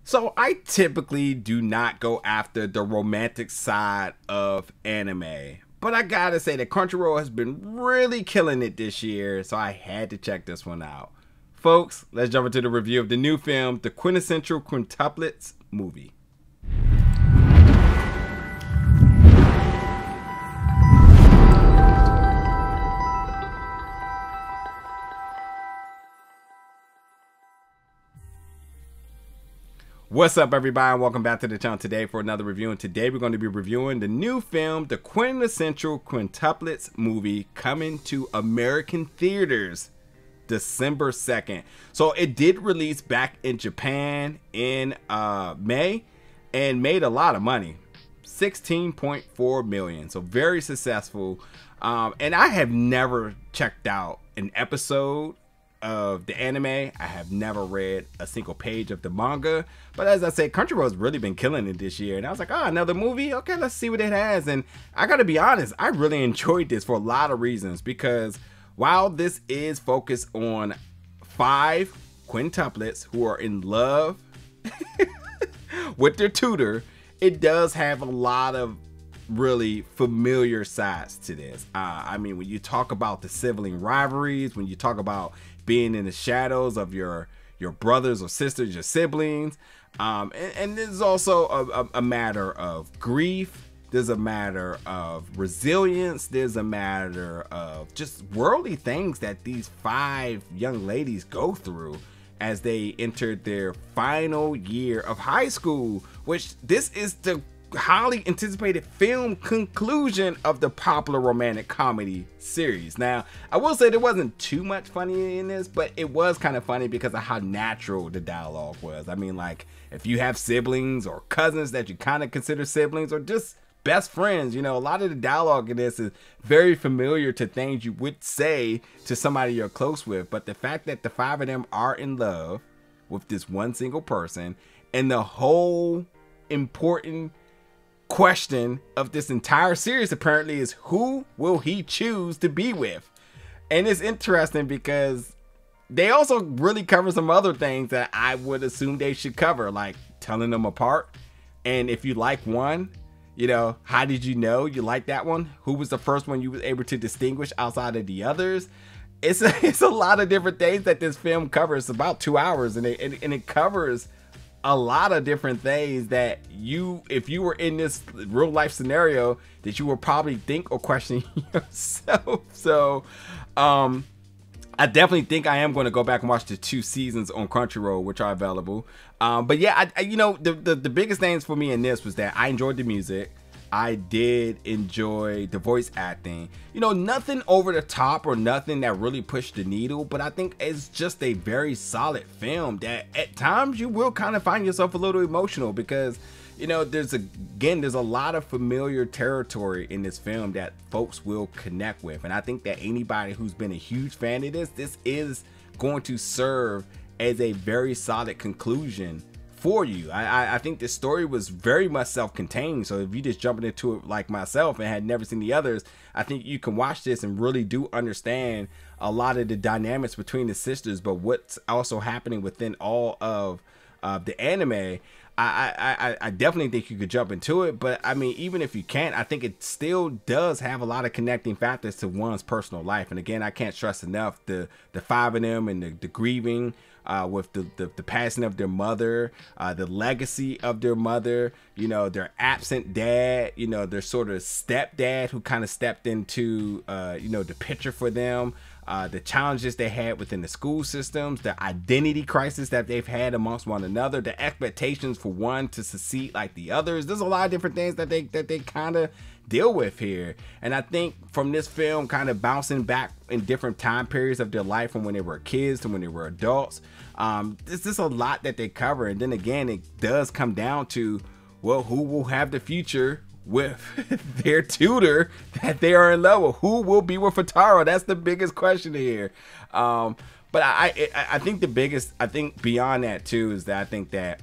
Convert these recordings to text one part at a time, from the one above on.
So I typically do not go after the romantic side of anime, but I gotta say that Crunchyroll has been really killing it this year, so I had to check this one out. Folks, let's jump into the review of the new film, The Quintessential Quintuplets movie. What's up, everybody, and welcome back to the channel today for another review. And today we're going to be reviewing the new film, The Quintessential Quintuplets movie, coming to American theaters December 2nd. So it did release back in Japan in May and made a lot of money, 16.4 million. So very successful. And I have never checked out an episode of the anime. I have never read a single page of the manga, but as I said, Crunchyroll's really been killing it this year, and I was like, oh, another movie, okay, let's see what it has. And I gotta be honest, I really enjoyed this for a lot of reasons, because while this is focused on 5 quintuplets who are in love with their tutor, it does have a lot of really familiar sides to this. I mean, when you talk about the sibling rivalries, when you talk about being in the shadows of your brothers or sisters, your siblings, and there's also a matter of grief, there's a matter of resilience, there's a matter of just worldly things that these 5 young ladies go through as they enter their final year of high school, which this is the highly anticipated film conclusion of the popular romantic comedy series. Now, I will say there wasn't too much funny in this, but it was kind of funny because of how natural the dialogue was. I mean, like, if you have siblings or cousins that you kind of consider siblings or just best friends, you know, a lot of the dialogue in this is very familiar to things you would say to somebody you're close with. But the fact that the 5 of them are in love with this one single person, and the whole important question of this entire series apparently is, who will he choose to be with? And it's interesting because they also really cover some other things that I would assume they should cover, like telling them apart. And if you like one, you know, how did you know you like that one? Who was the first one you were able to distinguish outside of the others? It's a lot of different things that this film covers. It's about 2 hours, and it covers a lot of different things that you, if you were in this real life scenario, that you would probably think or question yourself. So I definitely think I am going to go back and watch the 2 seasons on Crunchyroll, which are available. But yeah, I you know, the biggest things for me in this was that I enjoyed the music. I did enjoy the voice acting. You know, nothing over the top or nothing that really pushed the needle, but I think it's just a very solid film that at times you will kind of find yourself a little emotional, because, you know, there's a lot of familiar territory in this film that folks will connect with. And I think that anybody who's been a huge fan of this is going to serve as a very solid conclusion for you. I think the story was very much self-contained, so if you just jumping into it like myself and had never seen the others, I think you can watch this and really do understand a lot of the dynamics between the sisters, but what's also happening within all of the anime. I definitely think you could jump into it, but I mean, even if you can't, I think it still does have a lot of connecting factors to one's personal life. And again, I can't stress enough the 5 of them and the grieving with the passing of their mother, the legacy of their mother, you know, their absent dad, you know, their sort of stepdad who kind of stepped into you know, the picture for them, the challenges they had within the school systems, the identity crisis that they've had amongst one another, the expectations for one to succeed like the others. There's a lot of different things that they kind of deal with here. And I think from this film kind of bouncing back in different time periods of their life, from when they were kids to when they were adults, there's just a lot that they cover. And then again, it does come down to, well, who will have the future with their tutor that they are in love with? Who will be with Futaro? That's the biggest question here. But I think the biggest, I think beyond that too, is that I think that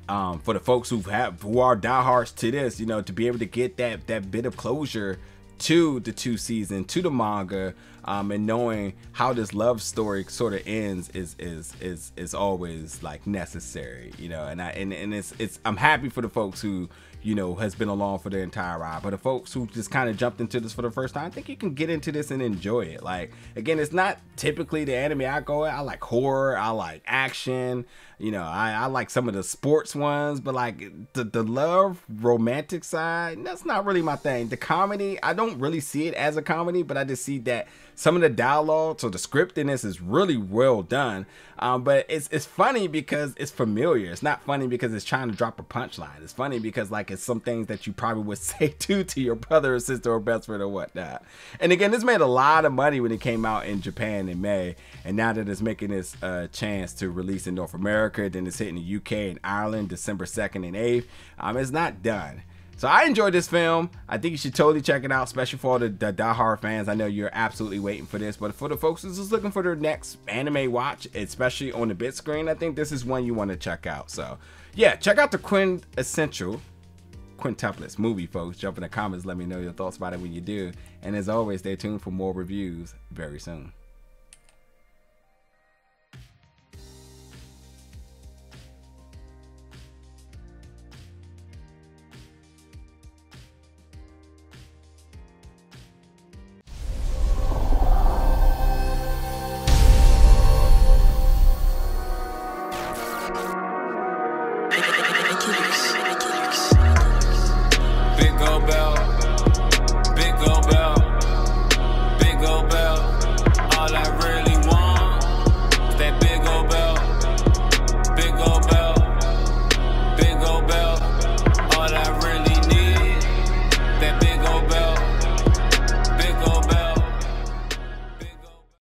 for the folks who are diehards to this, you know, to be able to get that bit of closure to the 2 season, to the manga, and knowing how this love story sort of ends is always like necessary, you know. And it's I'm happy for the folks who, you know, has been along for the entire ride, but the folks who just kind of jumped into this for the first time, I think you can get into this and enjoy it. Like, again, it's not typically the anime I go at. I like horror, I like action, you know, I like some of the sports ones, but like the love romantic side, that's not really my thing. The comedy, I don't really see it as a comedy, but I just see that some of the dialogue, so the script in this is really well done. But it's funny because it's familiar. It's not funny because it's trying to drop a punchline. It's funny because like it's some things that you probably would say to your brother or sister or best friend or whatnot. And again, this made a lot of money when it came out in Japan in May, and now that it's making this chance to release in North America, then it's hitting the UK and Ireland December 2nd and 8th. It's not done. So I enjoyed this film. I think you should totally check it out, especially for all the diehard fans. I know you're absolutely waiting for this, but for the folks who's just looking for their next anime watch, especially on the big screen, I think this is one you want to check out. So yeah, check out the Quintessential Quintuplets movie, folks. Jump in the comments, let me know your thoughts about it when you do. And as always, stay tuned for more reviews very soon.